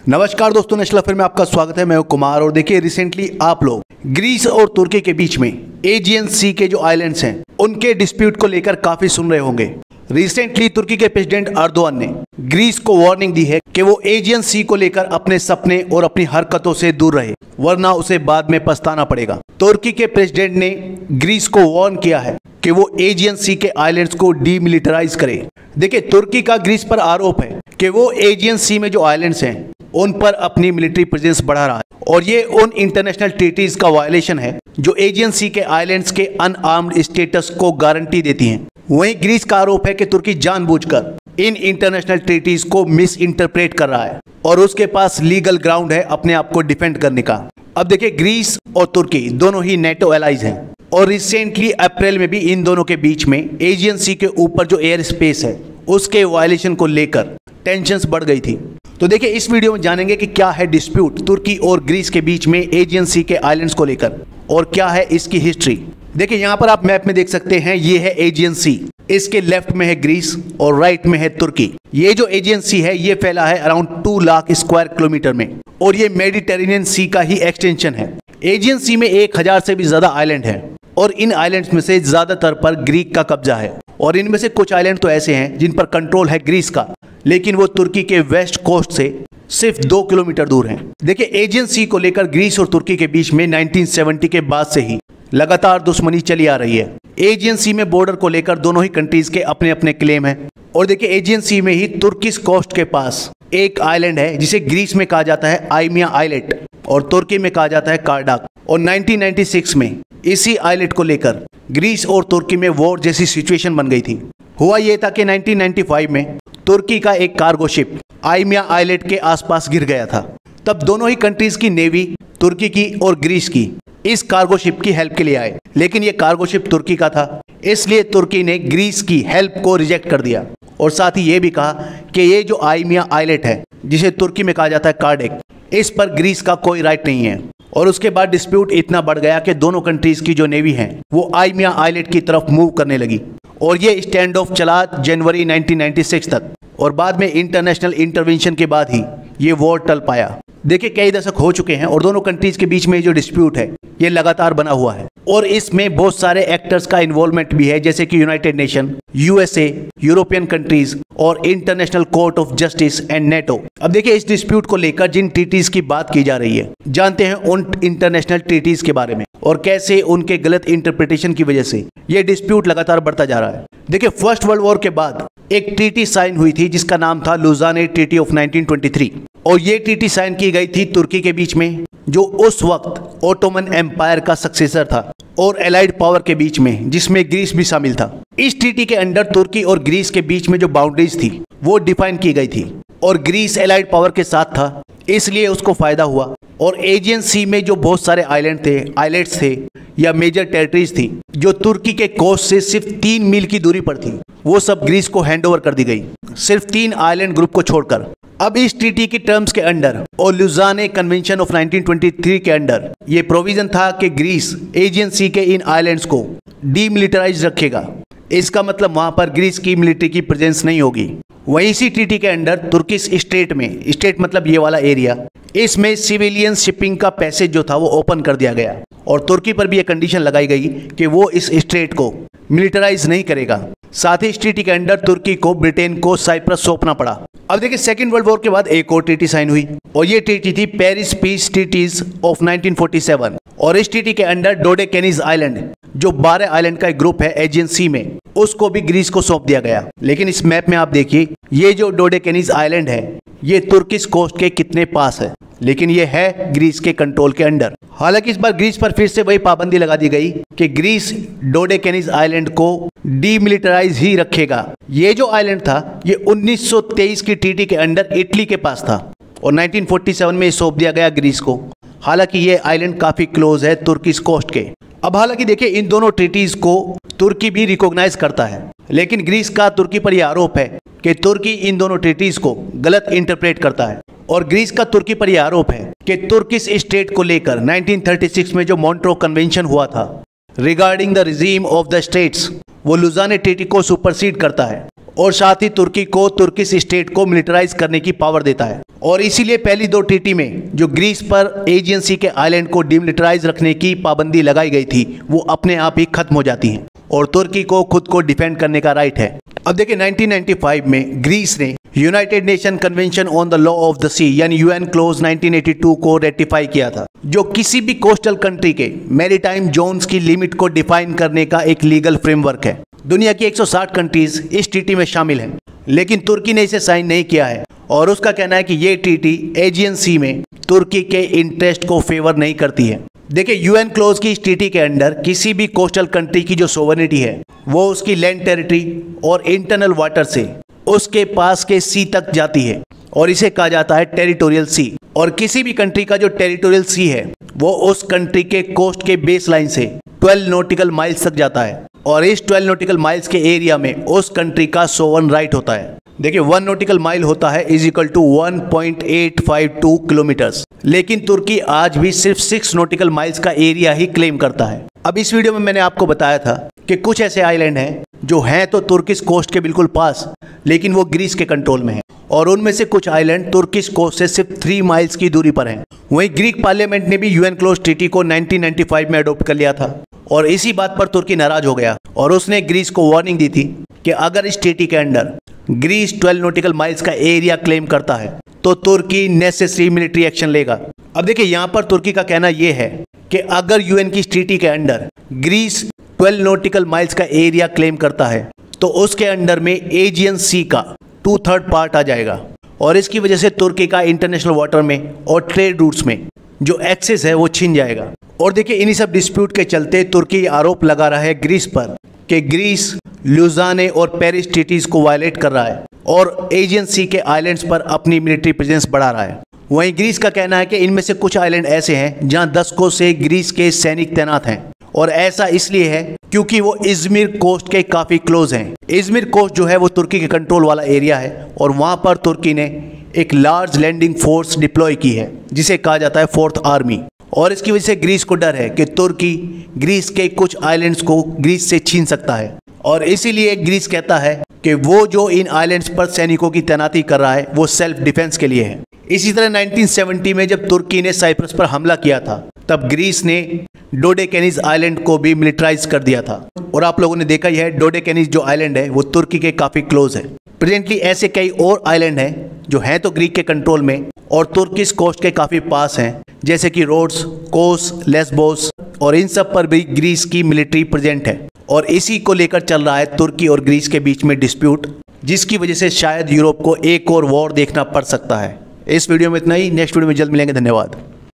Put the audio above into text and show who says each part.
Speaker 1: नमस्कार दोस्तों, national affair में आपका स्वागत है। मैं हूं कुमार और देखिए रिसेंटली आप लोग ग्रीस और तुर्की के बीच में एजियन सी के जो आइलैंड्स हैं उनके डिस्प्यूट को लेकर काफी सुन रहे होंगे। रिसेंटली तुर्की के प्रेसिडेंट अर्दोआन ने ग्रीस को वार्निंग दी है कि वो एजियन सी को लेकर अपने सपने और अपनी हरकतों से दूर रहे, वरना उसे बाद में पछताना पड़ेगा। तुर्की के प्रेसिडेंट ने ग्रीस को वार्न किया है कि वो एजियन सी के आइलैंड्स को डीमिलिटराइज करे। देखिए, तुर्की का ग्रीस पर आरोप है कि वो एजियन सी में जो आइलैंड्स हैं उन पर अपनी मिलिट्री प्रेजेंस बढ़ा रहा है और ये उन इंटरनेशनल ट्रीटीज का वायलेशन है जो एजियन सी के आइलैंड्स के अनआर्म्ड स्टेटस को गारंटी देती हैं। वहीं ग्रीस का आरोप है कि तुर्की जानबूझकर इन इंटरनेशनल ट्रीटीज को मिस इंटरप्रेट कर रहा है और उसके पास लीगल ग्राउंड है अपने आप को डिफेंड करने का। अब देखिए, ग्रीस और तुर्की दोनों ही नेटो एलाइज हैं और रिसेंटली अप्रैल में भी इन दोनों के बीच में एजियन सी के ऊपर जो एयर स्पेस है उसके वायलेशन को लेकर टेंशंस बढ़ गई थी। तो देखिए, इस वीडियो में जानेंगे कि क्या है डिस्प्यूट तुर्की और ग्रीस के बीच में एजियन सी के आइलैंड्स को लेकर और क्या है इसकी हिस्ट्री। देखिए, यहाँ पर आप मैप में देख सकते हैं, ये है एजियन सी, इसके लेफ्ट में है ग्रीस और राइट में है तुर्की। ये जो एजियन सी है ये फैला है अराउंड 2 लाख स्क्वायर किलोमीटर में और ये मेडिटेरेनियन सी का ही एक्सटेंशन है। एजियन सी में 1000 से भी ज्यादा आइलैंड है और इन आइलैंड्स में से ज्यादातर पर ग्रीक का कब्जा है और इनमें से कुछ आइलैंड तो ऐसे हैं जिन पर कंट्रोल है ग्रीस का, लेकिन वो तुर्की के वेस्ट कोस्ट से सिर्फ 2 किलोमीटर दूर हैं। देखिए, एजियन सी को लेकर ग्रीस और तुर्की के बीच में 1970 के बाद से ही लगातार दुश्मनी चली आ रही है। एजियन सी में बॉर्डर को लेकर दोनों ही कंट्रीज के अपने अपने क्लेम हैं और देखिए, एजियन सी में ही तुर्किश कोस्ट के पास एक आइलैंड है जिसे ग्रीस में कहा जाता है आइमिया आइलेट और तुर्की में कहा जाता है कार्डाक। और 1996 में इसी आइलेट को लेकर ग्रीस और तुर्की में वॉर जैसी सिचुएशन बन गई थी। हुआ यह था कि 1995 में तुर्की का एक कार्गो शिप आइमिया आइलेट के आसपास गिर गया था। तब दोनों ही कंट्रीज की नेवी, तुर्की की और ग्रीस की, इस कार्गो शिप की हेल्प के लिए आए, लेकिन ये कार्गो शिप तुर्की का था, इसलिए तुर्की ने ग्रीस की हेल्प को रिजेक्ट कर दिया और साथ ही ये भी कहा कि ये जो आइमिया आइलेट है जिसे तुर्की में कहा जाता है कार्डेक, इस पर ग्रीस का कोई राइट नहीं है। और उसके बाद डिस्प्यूट इतना बढ़ गया कि दोनों कंट्रीज की जो नेवी है वो आइमिया आइलेट की तरफ मूव करने लगी और ये स्टैंड ऑफ चला जनवरी 1996 तक और बाद में इंटरनेशनल इंटरवेंशन के बाद ही ये वॉर टल पाया। देखिए, कई दशक हो चुके हैं और दोनों कंट्रीज के बीच में जो डिस्प्यूट है ये लगातार बना हुआ है और इसमें बहुत सारे एक्टर्स का इन्वॉल्वमेंट भी है, जैसे कि United Nation, USA, European countries और International Court of Justice and NATO. अब देखिए, इस डिस्प्यूट को लेकर जिन ट्रीटीज की बात की जा रही है, जानते हैं उन इंटरनेशनल ट्रीटीज के बारे में और कैसे उनके गलत इंटरप्रिटेशन की वजह से ये डिस्प्यूट लगातार बढ़ता जा रहा है। देखिए, फर्स्ट वर्ल्ड वॉर के बाद एक ट्रीटी साइन हुई थी जिसका नाम था लुज़ाने ट्रीटी ऑफ 1923 और ये ट्रीटी साइन की गई थी तुर्की के बीच में, जो उस वक्त ओटोमन एम्पायर का सक्सेसर था, और एलाइड पावर के बीच में जिसमें ग्रीस भी शामिल था। इस ट्रीटी के अंडर तुर्की और ग्रीस के बीच में जो बाउंड्रीज थी वो डिफाइन की गई थी और ग्रीस एलाइड पावर के साथ था, इसलिए उसको फायदा हुआ। और एजियन सी में जो बहुत सारे आइलैंड थे, आइलेट्स थे या मेजर टेरिटरीज थी जो तुर्की के कोस्ट से सिर्फ 3 मील की दूरी पर थी, वो सब ग्रीस को हैंडओवर कर दी गई, सिर्फ 3 आइलैंड ग्रुप को छोड़कर। अब इस ट्रीटी की टर्म्स के अंडर और लुज़ाने कन्वेंशन ऑफ 1923 के अंडर ये प्रोविजन था कि ग्रीस एजियन सी के इन आइलैंड्स को डीमिलिटराइज रखेगा। इसका मतलब वहां पर ग्रीस की मिलिट्री की प्रेजेंस नहीं होगी। वहीं इसी ट्रीटी के अंडर तुर्किश स्टेट में, स्टेट मतलब ये वाला एरिया, इसमें सिविलियन शिपिंग का पैसेज जो था वो ओपन कर दिया गया और तुर्की पर भी ये कंडीशन लगाई गई कि वो इस स्टेट को मिलिटराइज नहीं करेगा। साथ ही इस ट्रीटी के अंडर तुर्की को ब्रिटेन को साइप्रस सौंपना पड़ा। अब देखिए, सेकेंड वर्ल्ड वॉर के बाद एक और ट्रीटी साइन हुई और ये ट्रीटी थी पेरिस पीस ट्रीटीज ऑफ 1947 और इस ट्रीटी के अंडर डोडेकेनीज आइलैंड, जो 12 आइलैंड का एक ग्रुप है एजियन सी में, उसको भी ग्रीस को सौंप दिया गया। लेकिन इस मैप में आप देखिए, ये जो डोडेकेनीज आइलैंड है ये तुर्किश कोस्ट के कितने पास है, लेकिन ये है ग्रीस के कंट्रोल के अंडर। हालांकि इस बार ग्रीस पर फिर से वही पाबंदी लगा दी गई कि ग्रीस डोडेकेनीज आइलैंड को डीमिलिटराइज ही रखेगा। ये जो आइलैंड था ये 1923 की ट्रीटी के अंडर इटली के पास था और 1947 में सौंप दिया गया ग्रीस को। हालांकि ये आइलैंड काफी क्लोज है तुर्किश कोस्ट के। अब हालांकि देखिए, इन दोनों ट्रीटीज को तुर्की भी रिकॉग्नाइज करता है, लेकिन ग्रीस का तुर्की पर यह आरोप है कि तुर्की इन दोनों ट्रीटीज को गलत इंटरप्रेट करता है और ग्रीस का तुर्की पर यह आरोप है कि तुर्किश स्टेट को लेकर 1936 में जो मॉन्ट्रो कन्वेंशन हुआ था regarding the regime of the states, वो लुज़ाने ट्रीटी को सुपरसीड करता है और साथ ही तुर्की को तुर्किश स्टेट को मिलिटराइज करने की पावर देता है। और इसीलिए पहली दो ट्रीटी में जो ग्रीस पर एजियन सी के आइलैंड को डिमिलिटराइज रखने की पाबंदी लगाई गई थी वो अपने आप ही खत्म हो जाती हैं और तुर्की को खुद को डिफेंड करने का राइट है। अब देखिए 1995 में ग्रीस ने United Nation Convention on the Law of the Sea यानी यूएन क्लोज 1982 को रेटिफाई किया था, जो किसी भी कोस्टल कंट्री के मैरीटाइम जोन्स की लिमिट को डिफाइन करने का एक लीगल फ्रेमवर्क है। दुनिया की 160 कंट्रीज इस ट्रीटी में शामिल हैं, लेकिन तुर्की ने इसे साइन नहीं किया है और उसका कहना है कि ये ट्रीटी एजियन सी में तुर्की के इंटरेस्ट को फेवर नहीं करती है। देखिए यूएन क्लोज की इस ट्रीटी के अंडर किसी भी कोस्टल कंट्री की जो सोवरेनिटी है वो उसकी लैंड टेरिटरी और इंटरनल वाटर से उसके पास के सी तक जाती है और इसे कहा जाता है टेरिटोरियल सी। और किसी भी कंट्री का जो टेरिटोरियल सी है वो उस कंट्री के कोस्ट के बेस लाइन से 12 नॉटिकल माइल्स तक जाता है और इस 12 नॉटिकल माइल्स के एरिया में उस कंट्री का सोवरन राइट होता है। देखिए 1 नॉटिकल माइल होता है इज इक्वल टू 1.852 किलोमीटर्स, लेकिन तुर्की आज भी सिर्फ 6 नॉटिकल माइल्स का एरिया ही क्लेम करता है। अब इस वीडियो में मैंने आपको बताया था कि कुछ ऐसे आइलैंड हैं जो हैं तो तुर्किश कोस्ट के बिल्कुल पास, लेकिन वो ग्रीस के कंट्रोल में है और उनमें से कुछ आइलैंड तुर्किश कोस्ट से सिर्फ 3 माइल्स की दूरी पर हैं। वहीं ग्रीक पार्लियामेंट ने भी यूएन क्लोज ट्रीटी को 1995 में अडॉप्ट कर लिया था और इसी बात पर तुर्की नाराज हो गया और उसने ग्रीस को वार्निंग दी थी कि अगर इस ट्रीटी के अंडर ग्रीस 12 नॉटिकल माइल्स का एरिया क्लेम करता है तो तुर्की नेसेसरी मिलिट्री एक्शन लेगा। अब देखिए यहाँ पर तुर्की का कहना यह है कि अगर यूएन की ट्रीटी के अंडर ग्रीस 12 नॉटिकल माइल्स का एरिया क्लेम करता है तो उसके अंडर में एजियन सी का 2/3 पार्ट आ जाएगा और इसकी वजह से तुर्की का इंटरनेशनल वाटर में और ट्रेड रूट्स में जो एक्सेस है वो छिन जाएगा। और देखिए इन्हीं सब डिस्प्यूट के चलते तुर्की आरोप लगा रहा है ग्रीस पर कि ग्रीस लुजाने और पेरिस ट्रीटीज को वायलेट कर रहा है और एजियन सी के आइलैंड्स पर अपनी मिलिट्री प्रेजेंस बढ़ा रहा है। वहीं ग्रीस का कहना है कि इनमें से कुछ आइलैंड ऐसे हैं जहां दशकों से ग्रीस के सैनिक तैनात हैं और ऐसा इसलिए है क्योंकि वो इजमिर कोस्ट के काफ़ी क्लोज हैं। इजमिर कोस्ट जो है वो तुर्की के कंट्रोल वाला एरिया है और वहाँ पर तुर्की ने एक लार्ज लैंडिंग फोर्स डिप्लॉय की है जिसे कहा जाता है 4th आर्मी। और इसकी वजह से ग्रीस को डर है कि तुर्की ग्रीस के कुछ आइलैंड्स को ग्रीस से छीन सकता है और इसीलिए ग्रीस कहता है कि वो जो इन आइलैंड्स पर सैनिकों की तैनाती कर रहा है वो सेल्फ डिफेंस के लिए है। इसी तरह 1970 में जब तुर्की ने साइप्रस पर हमला किया था तब ग्रीस ने डोडेकेनीज आइलैंड को भी मिलिटराइज कर दिया था और आप लोगों ने देखा ही है डोडेकेनीज जो आइलैंड है वो तुर्की के काफ़ी क्लोज है। प्रेजेंटली ऐसे कई और आइलैंड हैं जो हैं तो ग्रीक के कंट्रोल में और तुर्किश कोस्ट के काफ़ी पास हैं, जैसे कि रोड्स, कोस, लेस्बोस और इन सब पर भी ग्रीस की मिलिट्री प्रेजेंट है और इसी को लेकर चल रहा है तुर्की और ग्रीस के बीच में डिस्प्यूट, जिसकी वजह से शायद यूरोप को एक और वॉर देखना पड़ सकता है। इस वीडियो में इतना ही, नेक्स्ट वीडियो में जल्द मिलेंगे। धन्यवाद।